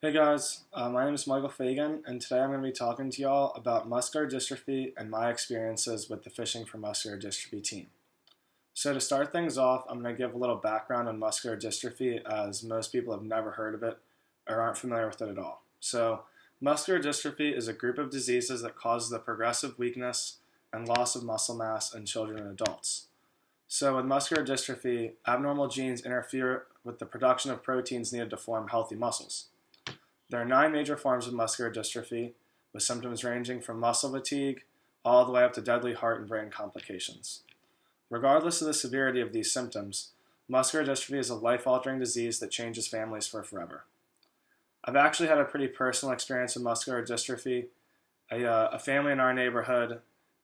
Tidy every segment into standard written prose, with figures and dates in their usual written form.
Hey guys, my name is Michael Fagan, and today I'm going to be talking to y'all about muscular dystrophy and my experiences with the Fishing for Muscular Dystrophy team. So to start things off, I'm going to give a little background on muscular dystrophy, as most people have never heard of it or aren't familiar with it at all. So muscular dystrophy is a group of diseases that causes the progressive weakness and loss of muscle mass in children and adults. So with muscular dystrophy, abnormal genes interfere with the production of proteins needed to form healthy muscles. There are 9 major forms of muscular dystrophy, with symptoms ranging from muscle fatigue all the way up to deadly heart and brain complications. Regardless of the severity of these symptoms, muscular dystrophy is a life-altering disease that changes families for forever. I've actually had a pretty personal experience with muscular dystrophy. A family in our neighborhood,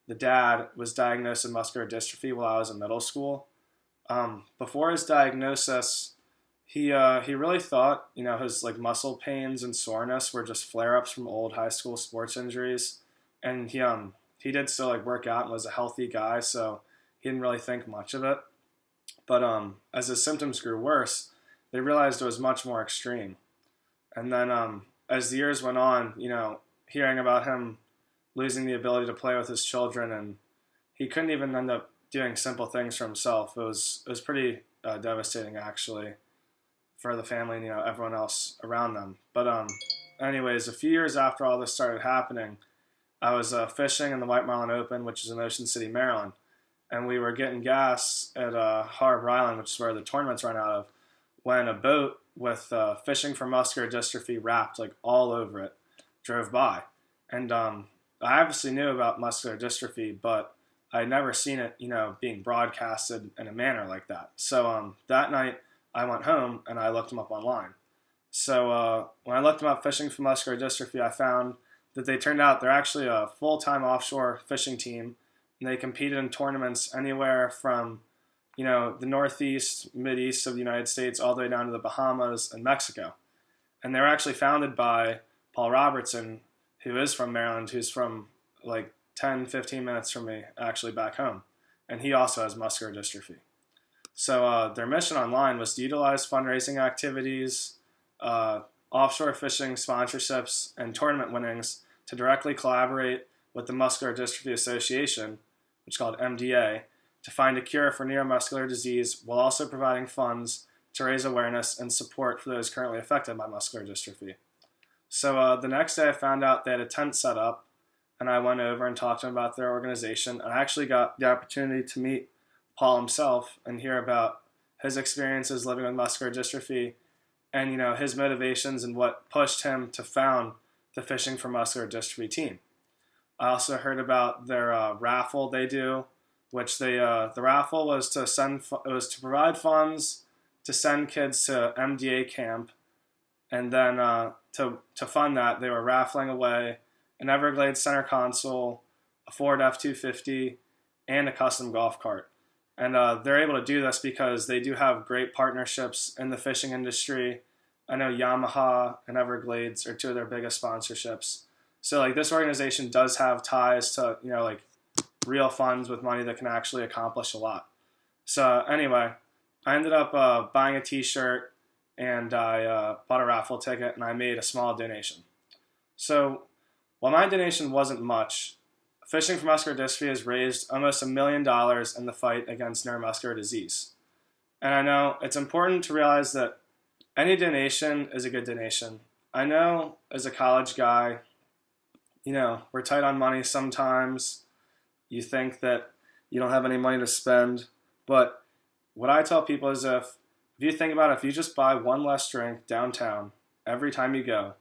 the dad was diagnosed with muscular dystrophy while I was in middle school. Before his diagnosis, he really thought, his muscle pains and soreness were just flare-ups from old high school sports injuries, and he did still work out and was a healthy guy, so he didn't really think much of it. But as his symptoms grew worse, they realized it was much more extreme. And then as the years went on, hearing about him losing the ability to play with his children, and he couldn't even end up doing simple things for himself. It was pretty devastating, actually, for the family and everyone else around them. But anyways, a few years after all this started happening, I was fishing in the White Marlin Open, which is in Ocean City, Maryland, and we were getting gas at Harbor Island, which is where the tournaments run out of, when a boat with Fishing for Muscular Dystrophy wrapped all over it drove by. And I obviously knew about muscular dystrophy, but I had never seen it being broadcasted in a manner like that. So that night I went home and I looked them up online. So when I looked them up, Fishing for Muscular Dystrophy, I found that they're actually a full-time offshore fishing team, and they competed in tournaments anywhere from the Northeast, Mid-East of the United States all the way down to the Bahamas and Mexico. And they were actually founded by Paul Robertson, who is from Maryland, who's from 10, 15 minutes from me, actually back home. And he also has muscular dystrophy. So their mission online was to utilize fundraising activities, offshore fishing sponsorships, and tournament winnings to directly collaborate with the Muscular Dystrophy Association, which is called MDA, to find a cure for neuromuscular disease, while also providing funds to raise awareness and support for those currently affected by muscular dystrophy. So the next day I found out they had a tent set up, and I went over and talked to them about their organization, and I actually got the opportunity to meet Paul himself and hear about his experiences living with muscular dystrophy and his motivations and what pushed him to found the Fishing for Muscular Dystrophy team. I also heard about their raffle they do, which the raffle was to provide funds to send kids to MDA camp, and then to fund that they were raffling away an Everglades center console, a Ford F-250, and a custom golf cart. And they're able to do this because they do have great partnerships in the fishing industry. I know Yamaha and Everglades are 2 of their biggest sponsorships. So this organization does have ties to real funds with money that can actually accomplish a lot. So anyway, I ended up buying a t-shirt, and I bought a raffle ticket, and I made a small donation. So while my donation wasn't much, Fishing for Muscular Dystrophy has raised almost $1 million in the fight against neuromuscular disease. And I know it's important to realize that any donation is a good donation. I know as a college guy, we're tight on money sometimes. You think that you don't have any money to spend. But what I tell people is if you think about it, if you just buy one less drink downtown every time you go,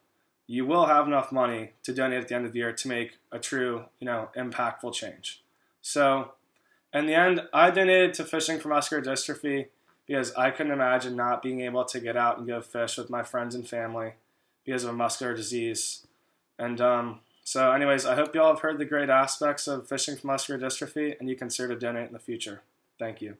you will have enough money to donate at the end of the year to make a true, impactful change. So in the end, I donated to Fishing for Muscular Dystrophy because I couldn't imagine not being able to get out and go fish with my friends and family because of a muscular disease. And so anyways, I hope you all have heard the great aspects of Fishing for Muscular Dystrophy, and you consider to donate in the future. Thank you.